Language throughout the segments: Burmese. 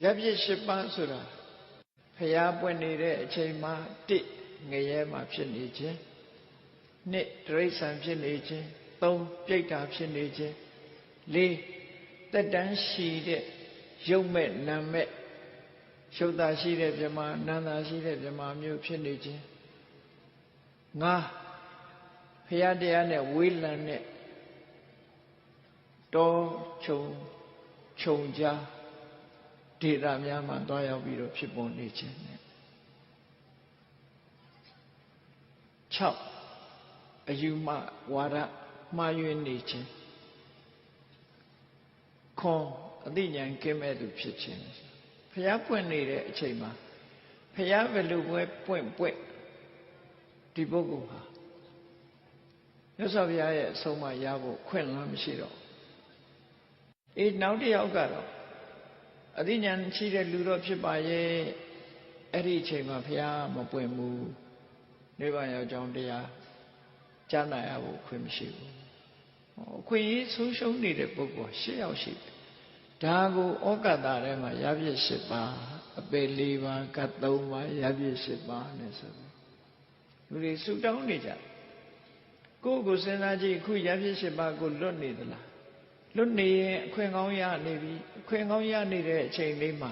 ရပ်ပြစ်၈ပါးဆိုတာဖျားပွင့်နေတဲ့အချိန်မှာတစ်ငရဲမှာဖြစ်နေခြင်းနှစ်တိရစ္ဆာန်ဖြစ်နေခြင်းသုံးပြိတ္တာဖြစ်နေခြင်းလေးတက်တန်းရှိတဲ့ရုပ်မဲ့နာမဲ့ရှုပ်တာရှိတဲ့ပြမနာမ်တာရှိတဲ့ပြမမျိုးဖြစ်နေခြင်းငါဖျားတရားနဲ့ဝေးလံတဲ့တောခြုံကြားဒေသများမှာတွားရောက်ပြီးတော့ဖြစ်ပေါ်နေခြင်းနဲ့6အယူမဝါဒမှားယွင်းနေခြင်းခွန်အသိဉာဏ်ကင်းမဲ့သူဖြစ်ခြင်းဖျားပွင့်နေတဲ့အချိန်မှာဖျားဘယ်လိုပွဲပွင့်ဒီပုဂ္ဂိုလ်ဟာမြတ်စွာဘုရားရဲ့အဆုံးအမရဖို့ခွင့်လန်းမရှိတော့နောက်တစ်ယောက်ကတော့အသိဉာဏ်ရှိတဲ့လူတော့ဖြစ်ပါရဲ့အဲ့ဒီအချိန်မှာဘုရားမပွင့်ဘူးနိဗ္ဗာန်ရောက်ကြောင်းတရားကြားနာရဖို့ခွင့်မရှိဘူးအခွင့်အရေးဆုံးရှုံးနေတဲ့ပုဂ္ဂိုလ်၈ယောက်ရှိတယ်ဒါကိုဩကတထဲမှာရပြည့်၈ပါးအပေ၄ပါးကတ်၃ပါးရပြည့်၈ပါးနဲ့ဆိုပြီးလူတွေဆူတောင်းနေကြကိုယ့်ကိုစဉ်းစားကြည့်အခုရပြည့်၈ပါးကိုလွတ်နေသလားလွတ်နေရင်အခွင့်ကောင်းရနေပြီအခွင့်ကောင်းရနေတဲ့အချိန်လေးမှာ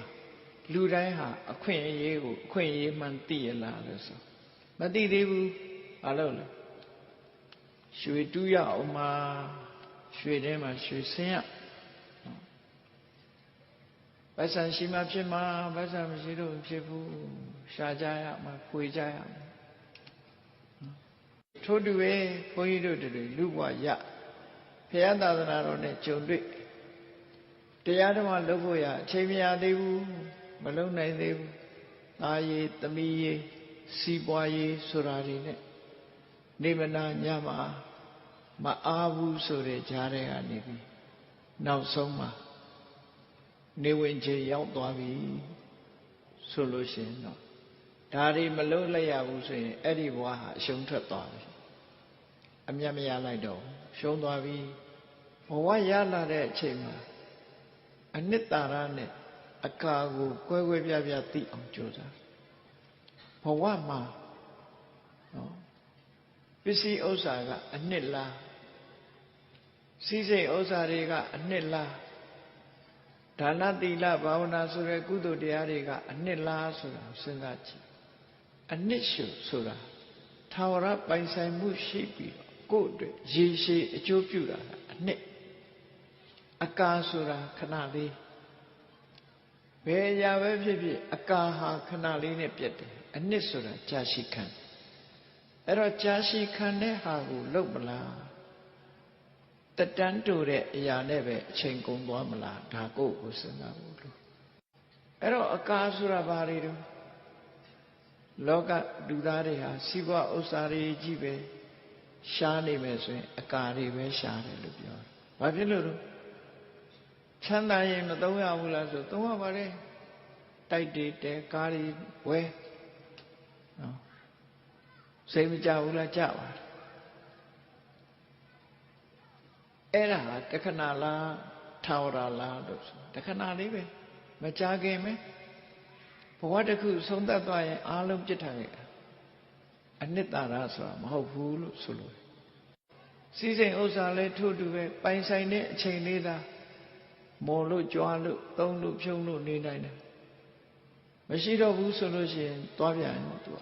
လူတိုင်းဟာအခွင့်အရေးကိုအခွင့်အရေးမှန်သိရလားလို့ဆိုမသိသေးဘူးဘာလို့လဲရွှေတူးရအောင်မှာရွှေထဲမှာရွှေဆင်းရဗတ်ဆံရှိမှဖြစ်မှာဗတ်ဆံမရှိတော့ဖြစ်ဘူးရှာကြရမှာဖွေကြရမှာထို့တူပဲဘုန်းကြီးတို့တွေလူဘဝရဘုရားသာသနာတော်နဲ့ကြုံတွေ့တရားဓမ္မလုပ်ဖို့ရအချိန်မရသေးဘူးမလုံနိုင်သေးဘူးသားရေးသမီးရေးစီးပွားရေးဆိုတာတွေနဲ့နေမနာညမှာမအားဘူးဆိုတဲ့ကြားထဲကနေပြီးနောက်ဆုံးမှာနေဝင်ချိန်ရောက်သွားပြီဆိုလို့ရှိရင်တော့ဒါတွေမလုပ်လိုက်ရဘူးဆိုရင်အဲ့ဒီဘဝဟာအရှုံးထွက်သွားပြီအမြတ်မရလိုက်တော့ရှုံးသွားပြီဘဝရလာတဲ့အချိန်မှာအနှစ်သာရနဲ့အကာကိုကွဲကွဲပြားပြားသိအောင်ကြိုးစားဘဝမှာပစ္စည်းဥစ္စာကအနှစ်လားစီးစိမ်ဥစ္စာတွေကအနှစ်လားဒါနသီလဘာဝနာဆိုတဲ့ကုသိုလ်တရားတွေကအနှစ်လားဆိုတာစဉ်းစားကြည့်အနှစ်ရှုဆိုတာထာဝရပိုင်ဆိုင်မှုရှိပြီးကိုယ့်အတွက်ရေရှည်အကျိုးပြုတာအနှစ်အကာဆိုတာခဏလေးဘယ်အရာပဲဖြစ်ဖြစ်အကာဟာခဏလေးနဲ့ပြတ်တယ်အနှစ်ဆိုတာကြာရှိခံအဲ့တော့ကြာရှိခံတဲ့ဟာကိုလုပ်မလားတတန်းတူတဲ့အရာနဲ့ပဲအချိန်ကုန်သွားမလားဒါကိုယ်ကိုစဉ်းစားဖို့လို့အဲ့တော့အကာဆိုတာဘာတွေတော့လောကလူသားတွေဟာစီးပွားဥစ္စာတွေကြီးပဲရှားနေမယ်ဆိုရင်အကာတွေပဲရှားတယ်လို့ပြောတယ်။ဘာဖြစ်လို့လဲချမ်းသာရင်မသုံးရဘူးလားဆိုသုံးရပါတယ်တိုက်တွေတဲကားတွေဝဲနော်စိတ်မကြဘူးလားကြပါတယ်အဲ့ဒါတခဏလားထာဝရလားလို့ဆိုတခဏလေးပဲမကြခင်ပဲဘဝတစ်ခုဆုံးသက်သွားရင်အားလုံးပြစ်ထားခဲ့တာအနှစ်သာရဆိုတာမဟုတ်ဘူးလို့ဆိုလို့စီးစိမ်ဥစ္စာလည်းထို့တူပဲပိုင်ဆိုင်တဲ့အချိန်လေးသာမော်လို့ကြွားလို့သုံးလို့ဖြုံးလို့နေနိုင်တယ်မရှိတော့ဘူးဆိုလို့ရှိရင်သွားပြန်ရင်သူက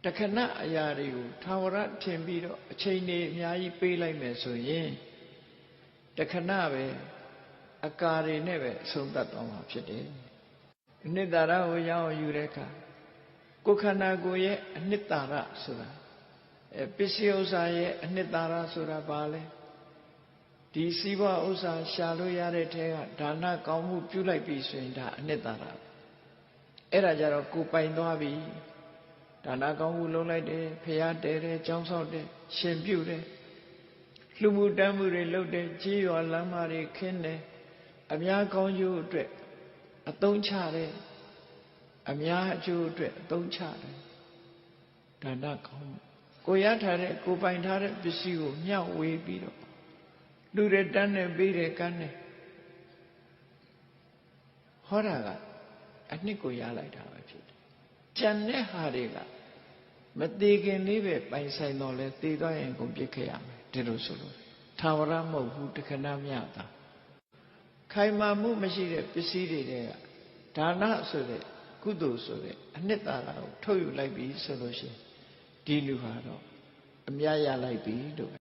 တခဏအရာတွေကိုထာဝရထင်ပြီးတော့အချိန်တွေအများကြီးပေးလိုက်မယ်ဆိုရင်တခဏပဲအကာတွေနဲ့ပဲအဆုံးသတ်သွားမှာဖြစ်တယ်အနှစ်သာရကိုရအောင်ယူတဲ့အခါကိုယ်ခန္ဓာကိုယ်ရဲ့အနှစ်သာရဆိုတာပစ္စည်းဥစ္စာရဲ့အနှစ်သာရဆိုတာဘာလဲဒီစီးပွားဥစ္စာရှာလို့ရတဲ့ထဲကဒါနကောင်းမှုပြုလိုက်ပြီဆိုရင်ဒါအနှစ်သာရအဲ့ဒါကြတော့ကိုယ်ပိုင်သွားပြီဒါနကောင်းမှုလုပ်လိုက်တယ်ဖျားတဲတယ်ကျောင်းဆောက်တယ်ရှင်ပြုတယ်လှူမှုတမ်းမှုတွေလုပ်တယ်ကြီးရွာလမ်းမတွေခင်းတယ်အများကောင်းကျိုးအတွက်အသုံးချတယ်အများအကျိုးအတွက်အသုံးချတယ်ဒါနကောင်းမှုကိုရထားတဲ့ကိုပိုင်ထားတဲ့ပစ္စည်းကိုမျှဝေပြီးတော့လူတွေတန်းနေပေးတယ်ကမ်းတယ် ဟောတာကအနှစ်ကိုရလိုက်တာပဲဖြစ်တယ်ကြံတဲ့ဟာတွေကမသေးခင်လေးပဲပိုင်ဆိုင်တော့လဲသေသွားရင်ကုန်ပြစ်ခဲ့ရမယ်ဒီလိုဆိုလို့ထာဝရမဟုတ်ဘူးတခဏမြတာခိုင်မာမှုမရှိတဲ့ပစ္စည်းတွေကဒါနဆိုတဲ့ကုသိုလ်ဆိုတဲ့အနှစ်သာရကိုထုတ်ယူလိုက်ပြီဆိုလို့ရှိရင်ဒီလူဟာတော့အမြတ်ရလိုက်ပြီလို့